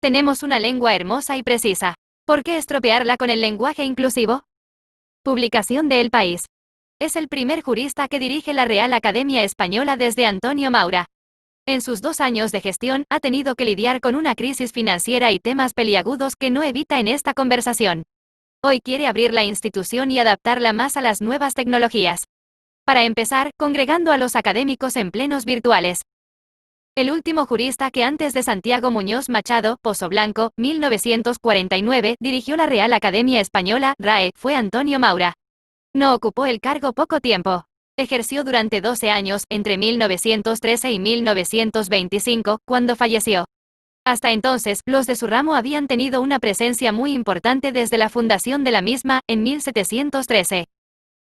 Tenemos una lengua hermosa y precisa. ¿Por qué estropearla con el lenguaje inclusivo? Publicación de El País. Es el primer jurista que dirige la Real Academia Española desde Antonio Maura. En sus 2 años de gestión, ha tenido que lidiar con una crisis financiera y temas peliagudos que no evita en esta conversación. Hoy quiere abrir la institución y adaptarla más a las nuevas tecnologías. Para empezar, congregando a los académicos en plenos virtuales. El último jurista que antes de Santiago Muñoz Machado, Pozoblanco, 1949, dirigió la Real Academia Española, RAE, fue Antonio Maura. No ocupó el cargo poco tiempo. Ejerció durante 12 años, entre 1913 y 1925, cuando falleció. Hasta entonces, los de su ramo habían tenido una presencia muy importante desde la fundación de la misma, en 1713.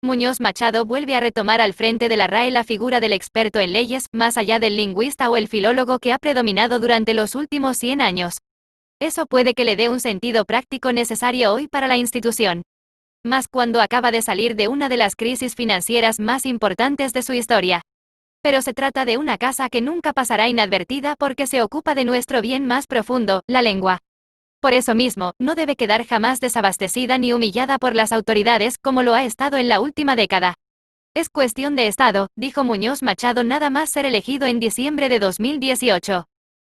Muñoz Machado vuelve a retomar al frente de la RAE la figura del experto en leyes, más allá del lingüista o el filólogo que ha predominado durante los últimos 100 años. Eso puede que le dé un sentido práctico necesario hoy para la institución. Más cuando acaba de salir de una de las crisis financieras más importantes de su historia. Pero se trata de una casa que nunca pasará inadvertida porque se ocupa de nuestro bien más profundo, la lengua. Por eso mismo, no debe quedar jamás desabastecida ni humillada por las autoridades como lo ha estado en la última década. Es cuestión de Estado, dijo Muñoz Machado nada más ser elegido en diciembre de 2018.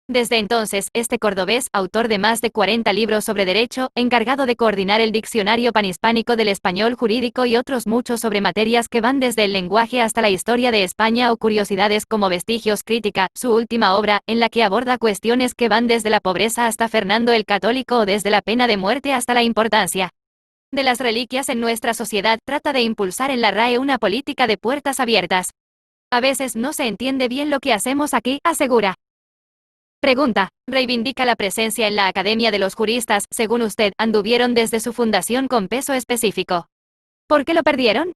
Desde entonces, este cordobés, autor de más de 40 libros sobre derecho, encargado de coordinar el Diccionario Panhispánico del Español Jurídico y otros muchos sobre materias que van desde el lenguaje hasta la historia de España o curiosidades como Vestigios Crítica, su última obra, en la que aborda cuestiones que van desde la pobreza hasta Fernando el Católico o desde la pena de muerte hasta la importancia de las reliquias en nuestra sociedad, trata de impulsar en la RAE una política de puertas abiertas. A veces no se entiende bien lo que hacemos aquí, asegura. Pregunta. Reivindica la presencia en la Academia de los Juristas, según usted, anduvieron desde su fundación con peso específico. ¿Por qué lo perdieron?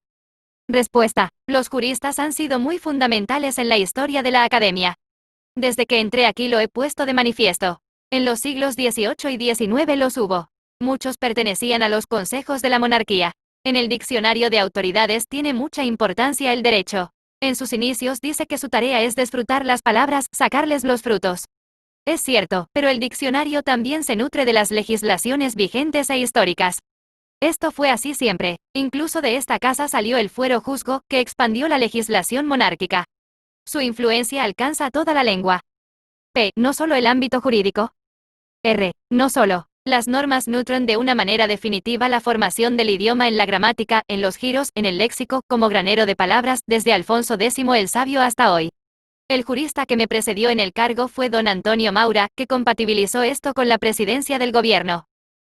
Respuesta. Los juristas han sido muy fundamentales en la historia de la Academia. Desde que entré aquí lo he puesto de manifiesto. En los siglos XVIII y XIX los hubo. Muchos pertenecían a los consejos de la monarquía. En el diccionario de autoridades tiene mucha importancia el derecho. En sus inicios dice que su tarea es disfrutar las palabras, sacarles los frutos. Es cierto, pero el diccionario también se nutre de las legislaciones vigentes e históricas. Esto fue así siempre. Incluso de esta casa salió el fuero juzgo, que expandió la legislación monárquica. Su influencia alcanza toda la lengua. P. No solo el ámbito jurídico. R. No solo. Las normas nutren de una manera definitiva la formación del idioma en la gramática, en los giros, en el léxico, como granero de palabras, desde Alfonso X el Sabio hasta hoy. El jurista que me precedió en el cargo fue don Antonio Maura, que compatibilizó esto con la presidencia del gobierno.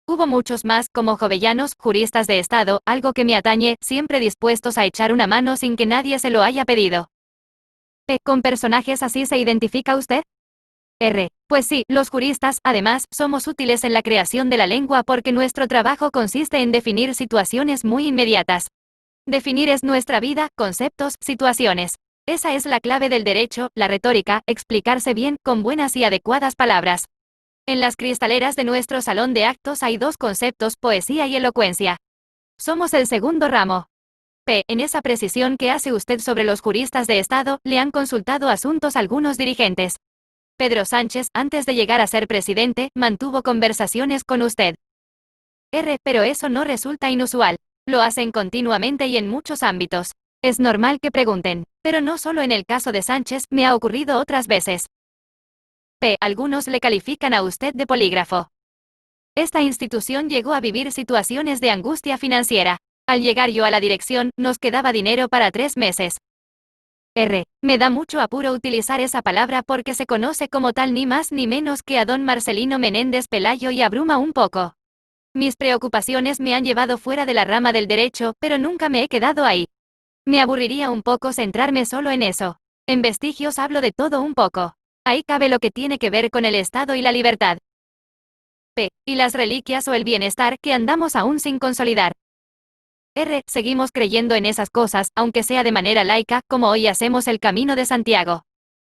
Hubo muchos más, como jovellanos, juristas de Estado, algo que me atañe, siempre dispuestos a echar una mano sin que nadie se lo haya pedido. P. ¿Con personajes así se identifica usted? R. Pues sí, los juristas, además, somos útiles en la creación de la lengua porque nuestro trabajo consiste en definir situaciones muy inmediatas. Definir es nuestra vida, conceptos, situaciones. Esa es la clave del derecho, la retórica, explicarse bien, con buenas y adecuadas palabras. En las cristaleras de nuestro salón de actos hay 2 conceptos, poesía y elocuencia. Somos el segundo ramo. P. En esa precisión que hace usted sobre los juristas de Estado, le han consultado asuntos algunos dirigentes. Pedro Sánchez, antes de llegar a ser presidente, mantuvo conversaciones con usted. R. Pero eso no resulta inusual. Lo hacen continuamente y en muchos ámbitos. Es normal que pregunten, pero no solo en el caso de Sánchez, me ha ocurrido otras veces. P. Algunos le califican a usted de polígrafo. Esta institución llegó a vivir situaciones de angustia financiera. Al llegar yo a la dirección, nos quedaba dinero para 3 meses. R. Me da mucho apuro utilizar esa palabra porque se conoce como tal ni más ni menos que a don Marcelino Menéndez Pelayo y abruma un poco. Mis preocupaciones me han llevado fuera de la rama del derecho, pero nunca me he quedado ahí. Me aburriría un poco centrarme solo en eso. En Vestigios hablo de todo un poco. Ahí cabe lo que tiene que ver con el Estado y la libertad. P. Y las reliquias o el bienestar que andamos aún sin consolidar. R. Seguimos creyendo en esas cosas, aunque sea de manera laica, como hoy hacemos el Camino de Santiago.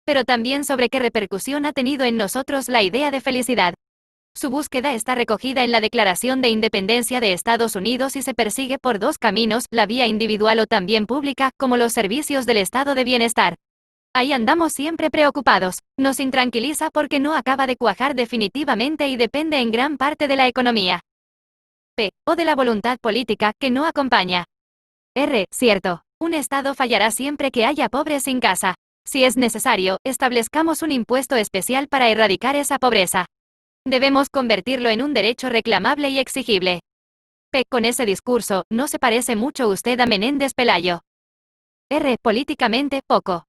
Pero también sobre qué repercusión ha tenido en nosotros la idea de felicidad. Su búsqueda está recogida en la Declaración de Independencia de Estados Unidos y se persigue por 2 caminos, la vía individual o también pública, como los servicios del estado de bienestar. Ahí andamos siempre preocupados. Nos intranquiliza porque no acaba de cuajar definitivamente y depende en gran parte de la economía. P. O de la voluntad política, que no acompaña. R. Cierto. Un Estado fallará siempre que haya pobres sin casa. Si es necesario, establezcamos un impuesto especial para erradicar esa pobreza. Debemos convertirlo en un derecho reclamable y exigible. P. Con ese discurso, no se parece mucho usted a Menéndez Pelayo. R. Políticamente, poco.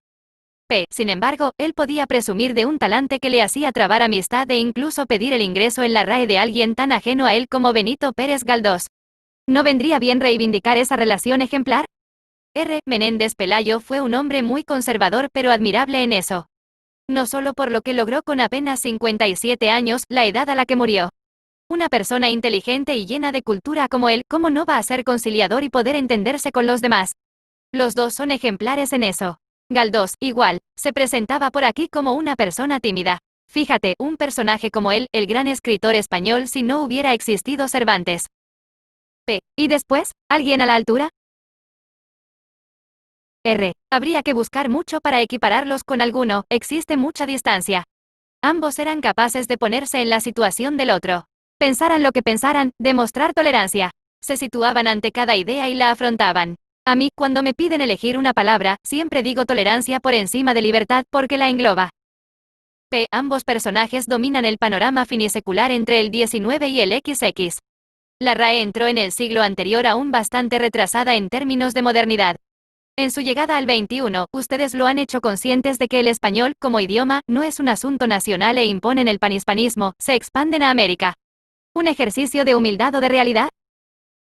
P. Sin embargo, él podía presumir de un talante que le hacía trabar amistad e incluso pedir el ingreso en la RAE de alguien tan ajeno a él como Benito Pérez Galdós. ¿No vendría bien reivindicar esa relación ejemplar? R. Menéndez Pelayo fue un hombre muy conservador pero admirable en eso. No solo por lo que logró con apenas 57 años, la edad a la que murió. Una persona inteligente y llena de cultura como él, ¿cómo no va a ser conciliador y poder entenderse con los demás? Los dos son ejemplares en eso. Galdós, igual, se presentaba por aquí como una persona tímida. Fíjate, un personaje como él, el gran escritor español si no hubiera existido Cervantes. P. ¿Y después? ¿Alguien a la altura? R. Habría que buscar mucho para equipararlos con alguno, existe mucha distancia. Ambos eran capaces de ponerse en la situación del otro. Pensaran lo que pensaran, demostrar tolerancia. Se situaban ante cada idea y la afrontaban. A mí, cuando me piden elegir una palabra, siempre digo tolerancia por encima de libertad porque la engloba. P. Ambos personajes dominan el panorama finisecular entre el 19 y el XX. La RAE entró en el siglo anterior aún bastante retrasada en términos de modernidad. En su llegada al XXI, ustedes lo han hecho conscientes de que el español, como idioma, no es un asunto nacional e imponen el panhispanismo, se expanden a América. ¿Un ejercicio de humildad o de realidad?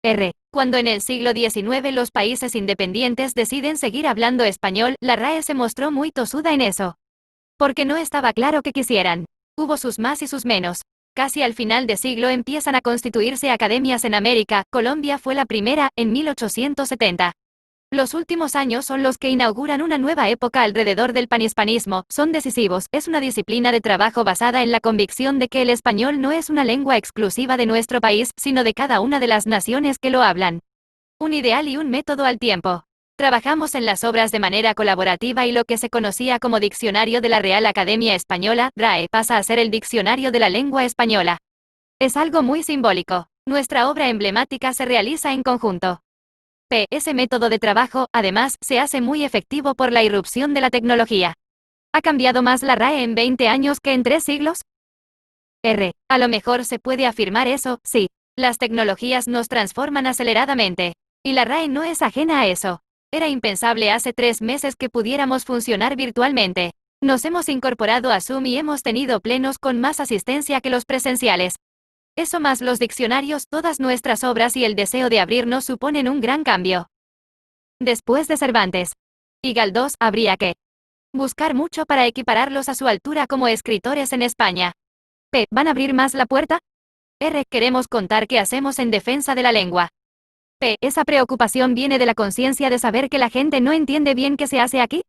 R. Cuando en el siglo XIX los países independientes deciden seguir hablando español, la RAE se mostró muy tosuda en eso. Porque no estaba claro que quisieran. Hubo sus más y sus menos. Casi al final de siglo empiezan a constituirse academias en América, Colombia fue la primera, en 1870. Los últimos años son los que inauguran una nueva época alrededor del panhispanismo, son decisivos, es una disciplina de trabajo basada en la convicción de que el español no es una lengua exclusiva de nuestro país, sino de cada una de las naciones que lo hablan. Un ideal y un método al tiempo. Trabajamos en las obras de manera colaborativa y lo que se conocía como Diccionario de la Real Academia Española, RAE, pasa a ser el Diccionario de la Lengua Española. Es algo muy simbólico. Nuestra obra emblemática se realiza en conjunto. P. Ese método de trabajo, además, se hace muy efectivo por la irrupción de la tecnología. ¿Ha cambiado más la RAE en 20 años que en 3 siglos? R. A lo mejor se puede afirmar eso, sí. Las tecnologías nos transforman aceleradamente. Y la RAE no es ajena a eso. Era impensable hace 3 meses que pudiéramos funcionar virtualmente. Nos hemos incorporado a Zoom y hemos tenido plenos con más asistencia que los presenciales. Eso más los diccionarios, todas nuestras obras y el deseo de abrirnos suponen un gran cambio. Después de Cervantes y Galdós, habría que buscar mucho para equipararlos a su altura como escritores en España. P. ¿Van a abrir más la puerta? R. Queremos contar qué hacemos en defensa de la lengua. P. ¿Esa preocupación viene de la conciencia de saber que la gente no entiende bien qué se hace aquí?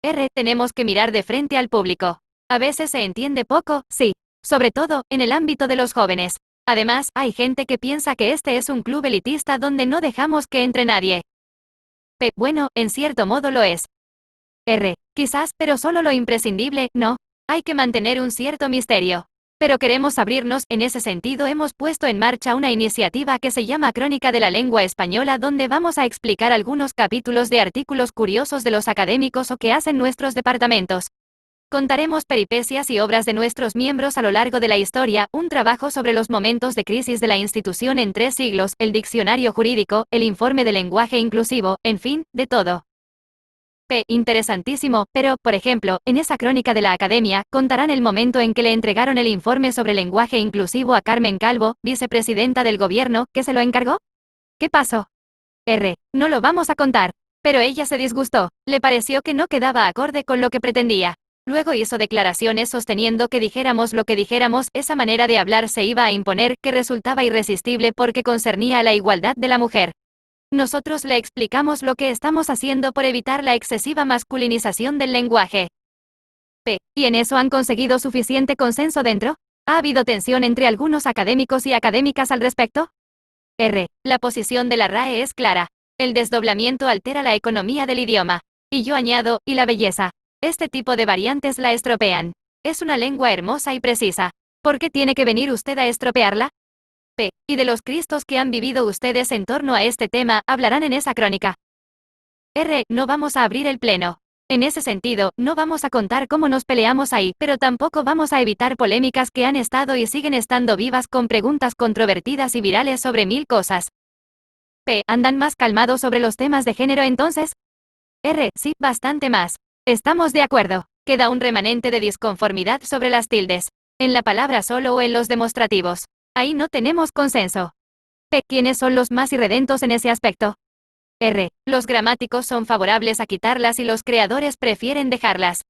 R. Tenemos que mirar de frente al público. A veces se entiende poco, sí. Sobre todo, en el ámbito de los jóvenes. Además, hay gente que piensa que este es un club elitista donde no dejamos que entre nadie. P. Bueno, en cierto modo lo es. R. Quizás, pero solo lo imprescindible, no. Hay que mantener un cierto misterio. Pero queremos abrirnos, en ese sentido hemos puesto en marcha una iniciativa que se llama Crónica de la Lengua Española donde vamos a explicar algunos capítulos de artículos curiosos de los académicos o que hacen nuestros departamentos. Contaremos peripecias y obras de nuestros miembros a lo largo de la historia, un trabajo sobre los momentos de crisis de la institución en 3 siglos, el diccionario jurídico, el informe de lenguaje inclusivo, en fin, de todo. P. Interesantísimo, pero, por ejemplo, en esa crónica de la Academia, contarán el momento en que le entregaron el informe sobre lenguaje inclusivo a Carmen Calvo, vicepresidenta del gobierno, ¿que se lo encargó? ¿Qué pasó? R. No lo vamos a contar. Pero ella se disgustó, le pareció que no quedaba acorde con lo que pretendía. Luego hizo declaraciones sosteniendo que dijéramos lo que dijéramos, esa manera de hablar se iba a imponer, que resultaba irresistible porque concernía a la igualdad de la mujer. Nosotros le explicamos lo que estamos haciendo por evitar la excesiva masculinización del lenguaje. P. ¿Y en eso han conseguido suficiente consenso dentro? ¿Ha habido tensión entre algunos académicos y académicas al respecto? R. La posición de la RAE es clara. El desdoblamiento altera la economía del idioma. Y yo añado, y la belleza. Este tipo de variantes la estropean. Es una lengua hermosa y precisa. ¿Por qué tiene que venir usted a estropearla? P. Y de los cristos que han vivido ustedes en torno a este tema, hablarán en esa crónica. R. No vamos a abrir el pleno. En ese sentido, no vamos a contar cómo nos peleamos ahí, pero tampoco vamos a evitar polémicas que han estado y siguen estando vivas con preguntas controvertidas y virales sobre mil cosas. P. ¿Andan más calmados sobre los temas de género entonces? R. Sí, bastante más. Estamos de acuerdo. Queda un remanente de disconformidad sobre las tildes. En la palabra solo o en los demostrativos. Ahí no tenemos consenso. P. ¿Quiénes son los más irredentos en ese aspecto? R. Los gramáticos son favorables a quitarlas y los creadores prefieren dejarlas.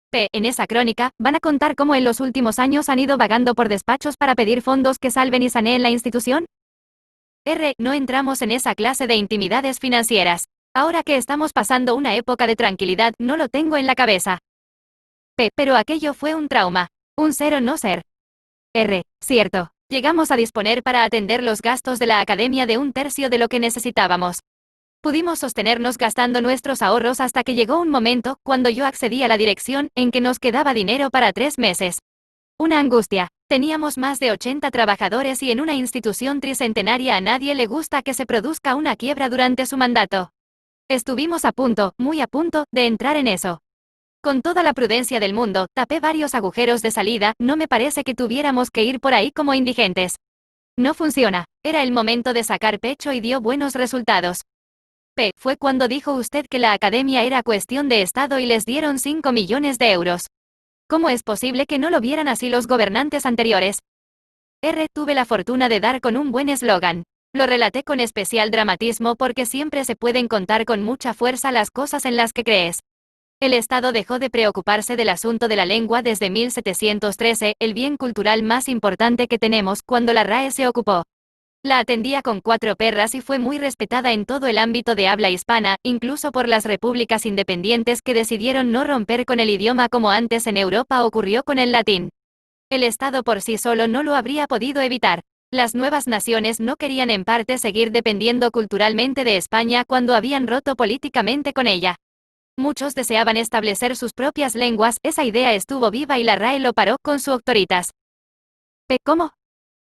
P. En esa crónica, van a contar cómo en los últimos años han ido vagando por despachos para pedir fondos que salven y saneen la institución. R. No entramos en esa clase de intimidades financieras. Ahora que estamos pasando una época de tranquilidad, no lo tengo en la cabeza. P. Pero aquello fue un trauma. Un ser o no ser. R. Cierto. Llegamos a disponer para atender los gastos de la academia de un tercio de lo que necesitábamos. Pudimos sostenernos gastando nuestros ahorros hasta que llegó un momento, cuando yo accedí a la dirección, en que nos quedaba dinero para 3 meses. Una angustia. Teníamos más de 80 trabajadores y en una institución tricentenaria a nadie le gusta que se produzca una quiebra durante su mandato. Estuvimos a punto, muy a punto, de entrar en eso. Con toda la prudencia del mundo, tapé varios agujeros de salida, no me parece que tuviéramos que ir por ahí como indigentes. No funciona. Era el momento de sacar pecho y dio buenos resultados. P. Fue cuando dijo usted que la academia era cuestión de Estado y les dieron 5 millones de euros. ¿Cómo es posible que no lo vieran así los gobernantes anteriores? R. Tuve la fortuna de dar con un buen eslogan. Lo relaté con especial dramatismo porque siempre se pueden contar con mucha fuerza las cosas en las que crees. El Estado dejó de preocuparse del asunto de la lengua desde 1713, el bien cultural más importante que tenemos, cuando la RAE se ocupó. La atendía con 4 perras y fue muy respetada en todo el ámbito de habla hispana, incluso por las repúblicas independientes que decidieron no romper con el idioma como antes en Europa ocurrió con el latín. El Estado por sí solo no lo habría podido evitar. Las nuevas naciones no querían en parte seguir dependiendo culturalmente de España cuando habían roto políticamente con ella. Muchos deseaban establecer sus propias lenguas, esa idea estuvo viva y la RAE lo paró con su Auctoritas. P. ¿Cómo?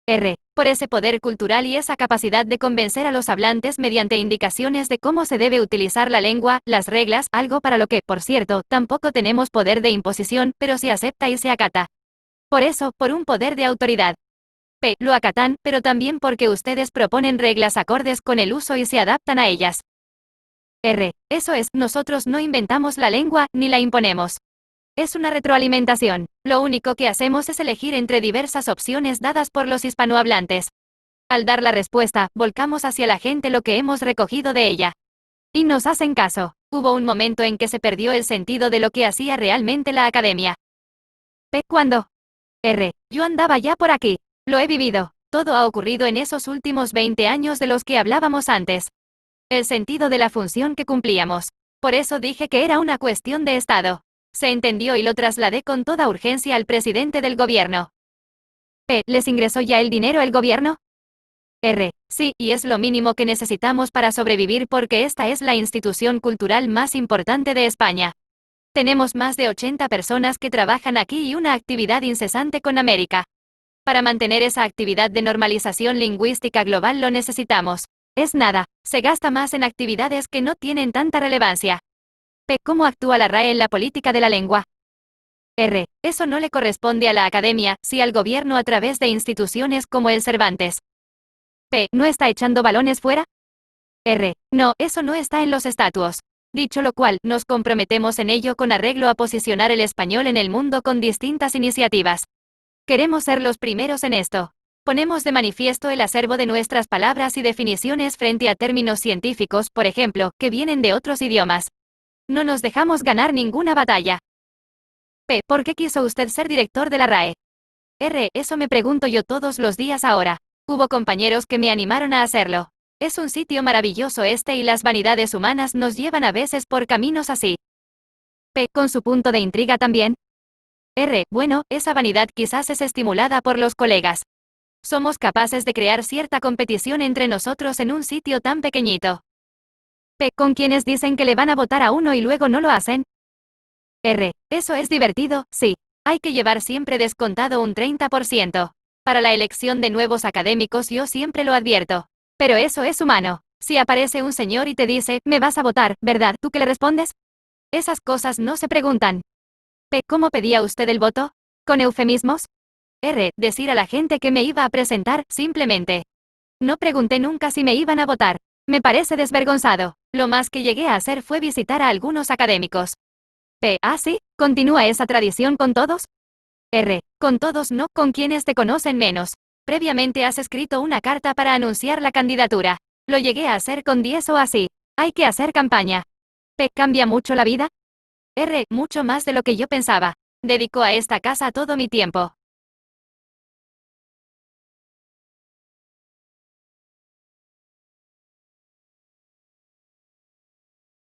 R. Por ese poder cultural y esa capacidad de convencer a los hablantes mediante indicaciones de cómo se debe utilizar la lengua, las reglas, algo para lo que, por cierto, tampoco tenemos poder de imposición, pero se acepta y se acata. Por eso, por un poder de autoridad. P. Lo acatan, pero también porque ustedes proponen reglas acordes con el uso y se adaptan a ellas. R. Eso es, nosotros no inventamos la lengua, ni la imponemos. Es una retroalimentación. Lo único que hacemos es elegir entre diversas opciones dadas por los hispanohablantes. Al dar la respuesta, volcamos hacia la gente lo que hemos recogido de ella. Y nos hacen caso. Hubo un momento en que se perdió el sentido de lo que hacía realmente la academia. P. ¿Cuándo? R. Yo andaba ya por aquí. Lo he vivido. Todo ha ocurrido en esos últimos 20 años de los que hablábamos antes. El sentido de la función que cumplíamos. Por eso dije que era una cuestión de Estado. Se entendió y lo trasladé con toda urgencia al presidente del gobierno. P. ¿Les ingresó ya el dinero el gobierno? R. Sí, y es lo mínimo que necesitamos para sobrevivir porque esta es la institución cultural más importante de España. Tenemos más de 80 personas que trabajan aquí y una actividad incesante con América. Para mantener esa actividad de normalización lingüística global lo necesitamos. Es nada, se gasta más en actividades que no tienen tanta relevancia. P. ¿Cómo actúa la RAE en la política de la lengua? R. Eso no le corresponde a la academia, sí al gobierno a través de instituciones como el Cervantes. P. ¿No está echando balones fuera? R. No, eso no está en los estatutos. Dicho lo cual, nos comprometemos en ello con arreglo a posicionar el español en el mundo con distintas iniciativas. Queremos ser los primeros en esto. Ponemos de manifiesto el acervo de nuestras palabras y definiciones frente a términos científicos, por ejemplo, que vienen de otros idiomas. No nos dejamos ganar ninguna batalla. P. ¿Por qué quiso usted ser director de la RAE? R. Eso me pregunto yo todos los días ahora. Hubo compañeros que me animaron a hacerlo. Es un sitio maravilloso este y las vanidades humanas nos llevan a veces por caminos así. P. ¿Con su punto de intriga también? R. Bueno, esa vanidad quizás es estimulada por los colegas. Somos capaces de crear cierta competición entre nosotros en un sitio tan pequeñito. P. ¿Con quienes dicen que le van a votar a uno y luego no lo hacen? Eso es divertido, sí. Hay que llevar siempre descontado un 30%. Para la elección de nuevos académicos yo siempre lo advierto. Pero eso es humano. Si aparece un señor y te dice, me vas a votar, ¿verdad? ¿Tú qué le respondes? Esas cosas no se preguntan. ¿Cómo pedía usted el voto? ¿Con eufemismos? Decir a la gente que me iba a presentar, simplemente. No pregunté nunca si me iban a votar. Me parece desvergonzado. Lo más que llegué a hacer fue visitar a algunos académicos. ¿Ah, sí? ¿Continúa esa tradición con todos? Con todos no, con quienes te conocen menos. Previamente has escrito una carta para anunciar la candidatura. Lo llegué a hacer con 10 o así. Hay que hacer campaña. ¿Cambia mucho la vida? Mucho más de lo que yo pensaba. Dedico a esta casa todo mi tiempo.